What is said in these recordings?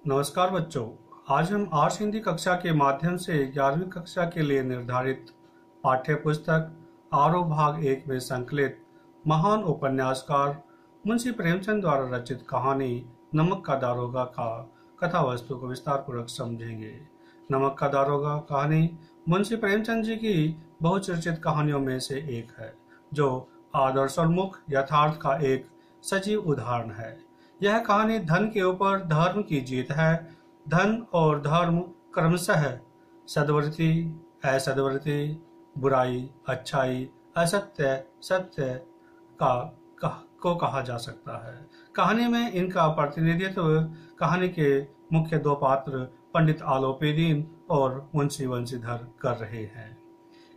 नमस्कार बच्चों। आज हम आर्ट्स हिंदी कक्षा के माध्यम से 11वीं कक्षा के लिए निर्धारित पाठ्य पुस्तक आरोह भाग 1 में संकलित महान उपन्यासकार मुंशी प्रेमचंद द्वारा रचित कहानी नमक का दारोगा का कथा वस्तु को विस्तार पूर्वक समझेंगे। नमक का दारोगा कहानी मुंशी प्रेमचंद जी की बहुचर्चित कहानियों में से एक है, जो आदर्शोन्मुख यथार्थ का एक सजीव उदाहरण है। यह कहानी धन के ऊपर धर्म की जीत है। धन और धर्म क्रमशः सद्वृत्ति, असद्वृत्ति, बुराई, अच्छाई, असत्य, सत्य को कहा जा सकता है। कहानी में इनका प्रतिनिधित्व कहानी के मुख्य दो पात्र पंडित आलोपीदीन और मुंशी वंशीधर कर रहे हैं।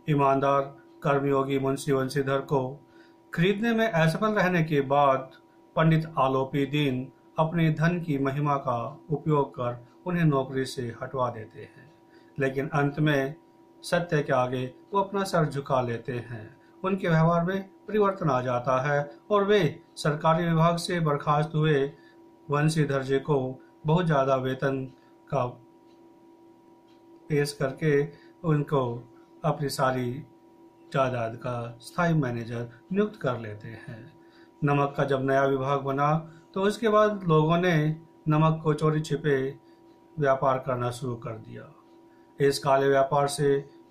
ईमानदार कर्मयोगी मुंशी वंशीधर को खरीदने में असफल रहने के बाद पंडित आलोपीदीन अपने धन की महिमा का उपयोग कर उन्हें नौकरी से हटवा देते हैं, लेकिन अंत में सत्य के आगे वो अपना सर झुका लेते हैं। उनके व्यवहार में परिवर्तन आ जाता है और वे सरकारी विभाग से बर्खास्त हुए वंशीधर जी को बहुत ज्यादा वेतन का पेश करके उनको अपनी सारी जायदाद का स्थायी मैनेजर नियुक्त कर लेते हैं। नमक का जब नया विभाग बना तो उसके बाद लोगों ने नमक को चोरी छिपे व्यापार करना शुरू कर दिया। इस काले व्यापार से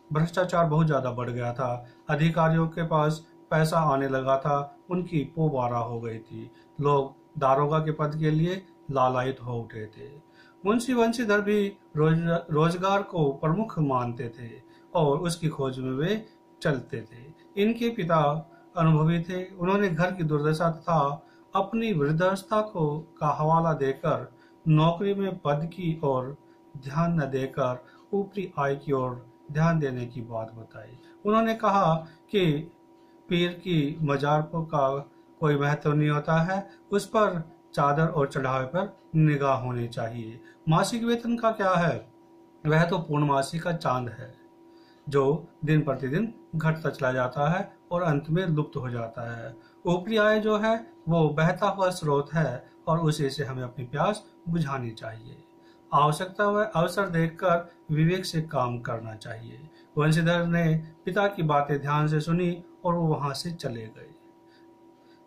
भ्रष्टाचार बहुत ज्यादा बढ़ गया था। अधिकारियों के पास पैसा आने लगा था, उनकी पोबारा हो गई थी। लोग दारोगा के पद के लिए लालायित हो उठे थे। मुंशी वंशीधर भी रोजगार को प्रमुख मानते थे और उसकी खोज में वे चलते थे। इनके पिता अनुभवी थे। उन्होंने घर की दुर्दशा तथा अपनी वृद्धावस्था का हवाला देकर नौकरी में पद की ओर ध्यान न देकर ऊपरी आय की ओर ध्यान देने की बात बताई। उन्होंने कहा कि पीर की मजार का कोई महत्व नहीं होता है, उस पर चादर और चढ़ावे पर निगाह होनी चाहिए। मासिक वेतन का क्या है? वह तो पूर्णमासी का चांद है, जो दिन प्रतिदिन घटता चला जाता है और अंत में लुप्त हो जाता है। ऊपरी आय जो है वो बहता हुआ स्रोत है और उसी से हमें अपनी प्यास बुझानी चाहिए। आवश्यकता व अवसर देखकर विवेक से काम करना चाहिए। वंशीधर ने पिता की बातें ध्यान से सुनी और वो वहां से चले गए।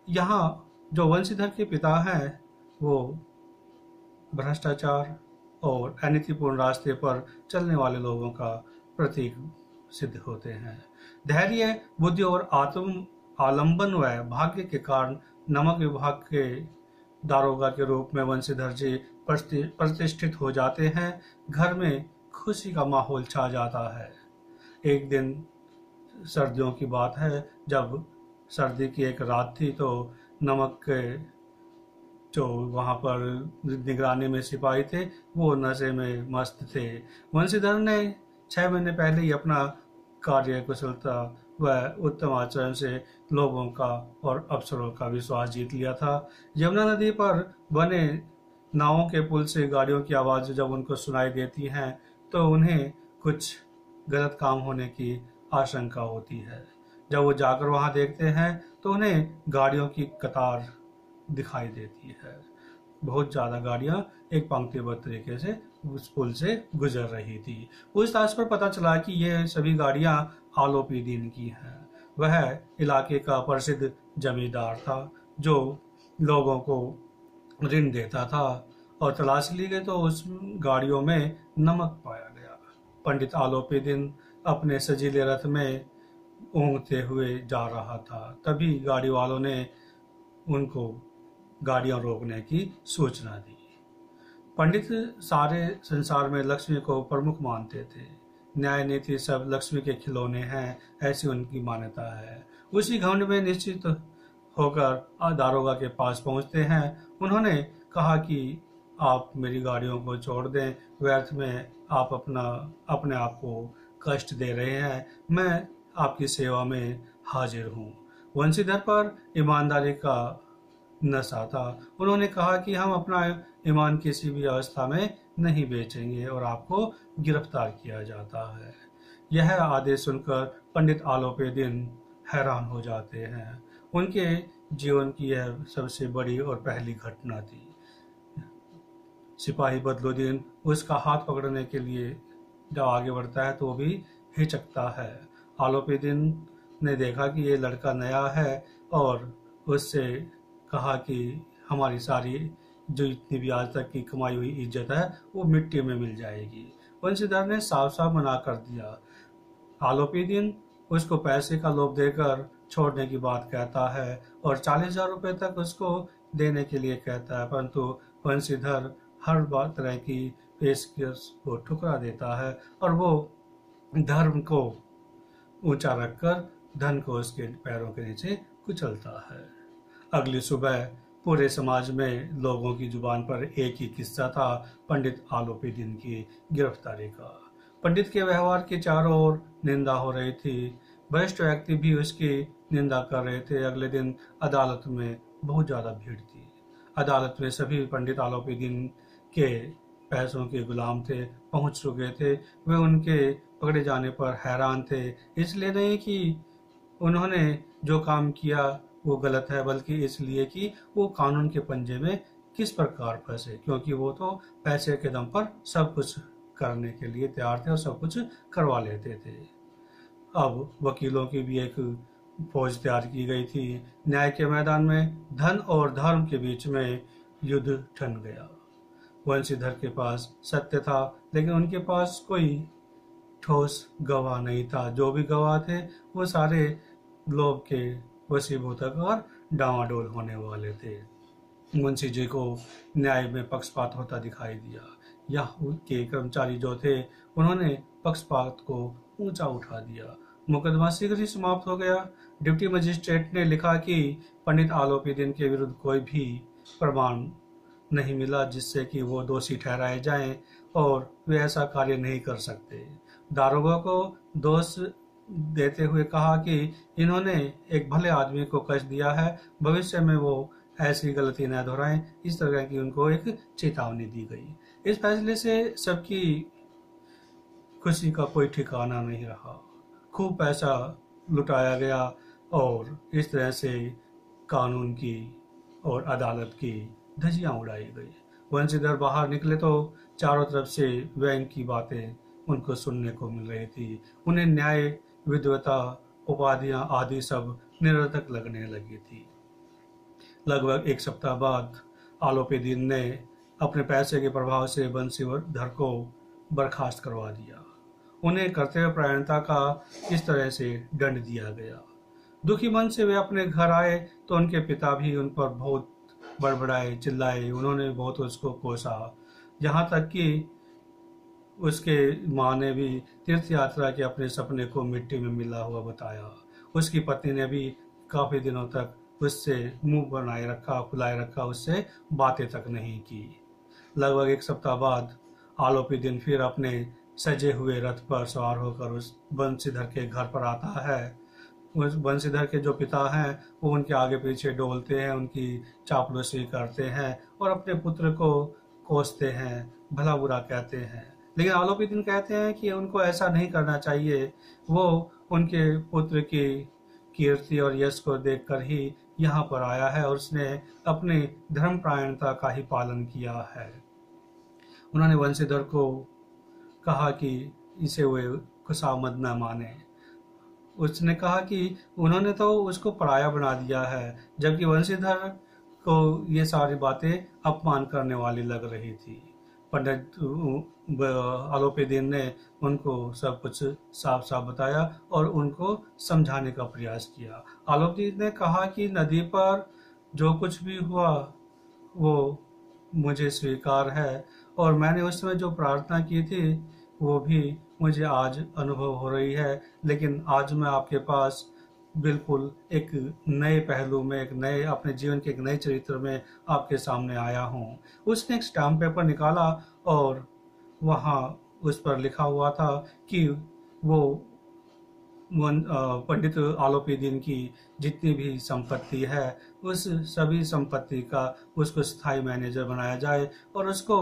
यहाँ जो वंशीधर के पिता हैं वो भ्रष्टाचार और अनीतिपूर्ण रास्ते पर चलने वाले लोगों का प्रतीक सिद्ध होते हैं। धैर्य, बुद्धि और आत्म आलंबन व भाग्य के कारण नमक विभाग के दारोगा के रूप में वंशीधर जी प्रतिष्ठित हो जाते हैं। घर में खुशी का माहौल छा जाता है। एक दिन सर्दियों की बात है, जब सर्दी की एक रात थी तो नमक के जो वहां पर निगरानी में सिपाही थे वो नशे में मस्त थे। वंशीधर ने 6 महीने पहले ही अपना कार्य कुशलता व उत्तम आचरण से लोगों का और अफसरों का विश्वास जीत लिया था। यमुना नदी पर बने नावों के पुल से गाड़ियों की आवाज जब उनको सुनाई देती है तो उन्हें कुछ गलत काम होने की आशंका होती है। जब वो जाकर वहां देखते हैं तो उन्हें गाड़ियों की कतार दिखाई देती है। बहुत ज्यादा गाड़ियां एक पंक्तिबद्ध तरीके से उस पुल से गुजर रही थी। पूछताछ पर पता चला कि ये सभी गाड़ियां आलोपीदीन की हैं। वह इलाके का प्रसिद्ध जमींदार था जो लोगों को ऋण देता था और तलाशी ली गई तो उस गाड़ियों में नमक पाया गया। पंडित आलोपीदीन अपने सजीले रथ में ऊँघते हुए जा रहा था। तभी गाड़ी वालों ने उनको गाड़ियां रोकने की सूचना दी। पंडित सारे संसार में लक्ष्मी को प्रमुख मानते थे। न्याय नीति सब लक्ष्मी के खिलौने हैं, ऐसी उनकी मान्यता है। उसी घमंड में निश्चित होकर दारोगा के पास पहुंचते हैं। उन्होंने कहा कि आप मेरी गाड़ियों को छोड़ दें, व्यर्थ में आप अपने आप को कष्ट दे रहे हैं। मैं आपकी सेवा में हाजिर हूँ। वंशीधर पर ईमानदारी का नशा था। उन्होंने कहा कि हम अपना ईमान किसी भी अवस्था में नहीं बेचेंगे और आपको गिरफ्तार किया जाता है। यह आदेश सुनकर पंडित आलोपीदीन हैरान हो जाते हैं। उनके जीवन की यह सबसे बड़ी और पहली घटना थी। सिपाही बदरुद्दीन उसका हाथ पकड़ने के लिए जब आगे बढ़ता है तो वो भी हिचकता है। आलोपीदीन ने देखा कि ये लड़का नया है और उससे कहा कि हमारी सारी जो इतनी भी आज तक की कमाई हुई इज्जत है वो मिट्टी में मिल जाएगी। वंशीधर ने साफ साफ मना कर दिया। आलोपीदीन उसको पैसे का लोभ देकर छोड़ने की बात कहता है और 40,000 रुपये तक उसको देने के लिए कहता है, परंतु वंशीधर हर तरह की पेशकश को ठुकरा देता है और वो धर्म को ऊंचा रखकर धन को उसके पैरों के नीचे कुचलता है। अगली सुबह पूरे समाज में लोगों की जुबान पर एक ही किस्सा था, पंडित आलोपीदीन की गिरफ्तारी का। पंडित के व्यवहार की चारों ओर निंदा हो रही थी। वरिष्ठ व्यक्ति भी उसकी निंदा कर रहे थे। अगले दिन अदालत में बहुत ज्यादा भीड़ थी। अदालत में सभी पंडित आलोपीदीन के पैसों के गुलाम थे, पहुंच चुके थे। वे उनके पकड़े जाने पर हैरान थे, इसलिए नहीं कि उन्होंने जो काम किया वो गलत है, बल्कि इसलिए कि वो कानून के पंजे में किस प्रकार फंसे, क्योंकि वो तो पैसे के दम पर सब कुछ करने के लिए तैयार थे और सब कुछ करवा लेते थे। अब वकीलों की भी एक फौज तैयार की गई थी। न्याय के मैदान में धन और धर्म के बीच में युद्ध ठन गया। वंशीधर के पास सत्य था, लेकिन उनके पास कोई ठोस गवाह नहीं था। जो भी गवाह थे वो सारे लोभ के वशीभूत और डावाडोल होने वाले थे। मुंशी जी को न्याय में पक्षपात होता दिखाई दिया। यहाँ के कर्मचारी जो थे उन्होंने पक्षपात को ऊंचा उठा दिया। मुकदमा शीघ्र ही समाप्त हो गया। डिप्टी मजिस्ट्रेट ने लिखा कि पंडित आलोपीदीन के विरुद्ध कोई भी प्रमाण नहीं मिला जिससे कि वो दोषी ठहराए जाएं और वे ऐसा कार्य नहीं कर सकते। दारोगा को दोष देते हुए कहा कि इन्होंने एक भले आदमी को कष्ट दिया है, भविष्य में वो ऐसी गलती न दोहराएं। इस तरह की उनको एक चेतावनी दी गई। इस फैसले से सबकी खुशी का कोई ठिकाना नहीं रहा। खूब पैसा लुटाया गया और इस तरह से कानून की और अदालत की धज्जियां उड़ाई गई। वंशीधर बाहर निकले तो चारों तरफ से व्यंग की बातें उनको सुनने को मिल रही थी। उन्हें न्याय, विद्वता, उपाधियां आदि सब निरर्थक लगने लगी थी। लगभग एक सप्ताह बाद आलोपीदीन ने अपने पैसे के प्रभाव से वंशीधर को बर्खास्त करवा दिया। उन्हें कर्तव्य परायणता का इस तरह से दंड दिया गया। दुखी मन से वे अपने घर आए तो उनके पिता भी उन पर बहुत बड़बड़ाए, चिल्लाए। उन्होंने बहुत उसको कोसा, यहाँ तक कि उसके माँ ने भी तीर्थ यात्रा के अपने सपने को मिट्टी में मिला हुआ बताया। उसकी पत्नी ने भी काफी दिनों तक उससे मुंह बनाए रखा, फुलाए रखा, उससे बातें तक नहीं की। लगभग एक सप्ताह बाद आलोपीदीन फिर अपने सजे हुए रथ पर सवार होकर उस बंशीधर के घर पर आता है। उस बंशीधर के जो पिता हैं वो उनके आगे पीछे डोलते हैं, उनकी चापलूसी करते हैं और अपने पुत्र को कोसते हैं, भला बुरा कहते हैं। लेकिन आलोपीदीन कहते हैं कि उनको ऐसा नहीं करना चाहिए। वो उनके पुत्र की कीर्ति और यश को देखकर ही यहाँ पर आया है और उसने अपनी धर्मपरायणता का ही पालन किया है। उन्होंने वंशीधर को कहा कि इसे वे खुशामद न माने। उसने कहा कि उन्होंने तो उसको पराया बना दिया है, जबकि वंशीधर को ये सारी बातें अपमान करने वाली लग रही थी। पंडित आलोपीदीन ने उनको सब कुछ साफ साफ बताया और उनको समझाने का प्रयास किया। आलोपीदीन ने कहा कि नदी पर जो कुछ भी हुआ वो मुझे स्वीकार है और मैंने उस समय जो प्रार्थना की थी वो भी मुझे आज अनुभव हो रही है, लेकिन आज मैं आपके पास बिल्कुल एक नए पहलू में, एक नए अपने जीवन के एक नए चरित्र में आपके सामने आया हूँ। उसने एक स्टाम्प पेपर निकाला और वहाँ उस पर लिखा हुआ था कि वो पंडित आलोपीदीन की जितनी भी संपत्ति है उस सभी संपत्ति का उसको स्थायी मैनेजर बनाया जाए और उसको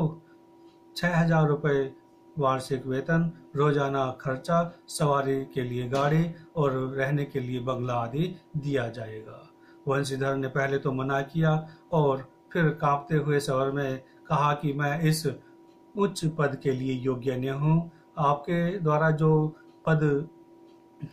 6,000 रुपये वार्षिक वेतन, रोजाना खर्चा, सवारी के लिए गाड़ी और रहने के लिए बंगला आदि दिया जाएगा। वंशीधर ने पहले तो मना किया और फिर कांपते हुए स्वर में कहा कि मैं इस उच्च पद के लिए योग्य नहीं हूँ। आपके द्वारा जो पद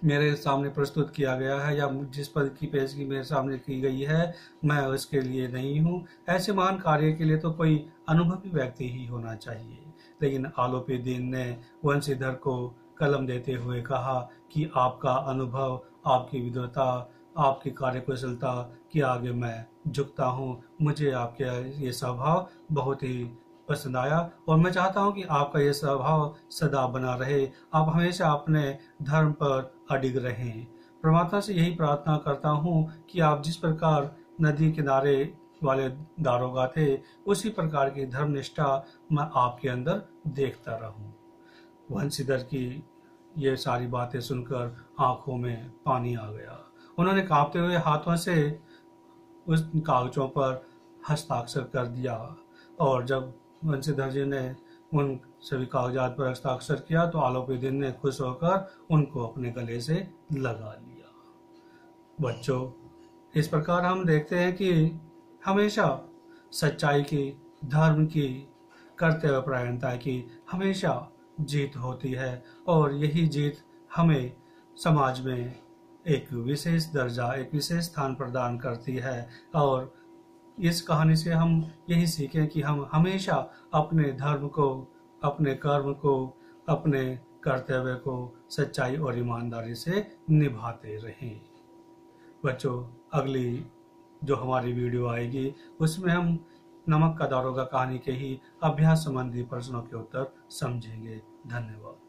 मेरे सामने प्रस्तुत किया गया है या जिस पद की पेशगी मेरे सामने की गई है, मैं उसके लिए नहीं हूँ। ऐसे महान कार्य के लिए तो कोई अनुभवी व्यक्ति ही होना चाहिए। लेकिन आलोपीदीन ने वंशीधर को कलम देते हुए कहा कि आपका अनुभव, आपकी विद्वता, आपकी कार्यकुशलता के आगे मैं झुकता हूँ। मुझे आपका ये स्वभाव बहुत ही पसंद आया और मैं चाहता हूँ कि आपका ये स्वभाव सदा बना रहे। आप हमेशा अपने धर्म पर अडिग रहें। परमात्मा से यही प्रार्थना करता हूँ कि आप जिस प्रकार नदी किनारे वाले दारोगा थे, उसी प्रकार की धर्मनिष्ठा मैं आपके अंदर देखता रहूं। वंशीधर की ये सारी बातें सुनकर आंखों में पानी आ गया। उन्होंने कांपते हुए हाथों से उस कागजों पर हस्ताक्षर कर दिया और जब वंशीधर जी ने उन सभी कागजात पर हस्ताक्षर किया तो आलोपीदीन ने खुश होकर उनको अपने गले से लगा लिया। बच्चों, इस प्रकार हम देखते हैं कि हमेशा सच्चाई की, धर्म की, कर्तव्य परायणता की हमेशा जीत होती है और यही जीत हमें समाज में एक विशेष दर्जा, एक विशेष स्थान प्रदान करती है। और इस कहानी से हम यही सीखें कि हम हमेशा अपने धर्म को, अपने कर्म को, अपने कर्तव्य को सच्चाई और ईमानदारी से निभाते रहें। बच्चों, अगली जो हमारी वीडियो आएगी उसमें हम नमक का दारोगा कहानी के ही अभ्यास संबंधी प्रश्नों के उत्तर समझेंगे। धन्यवाद।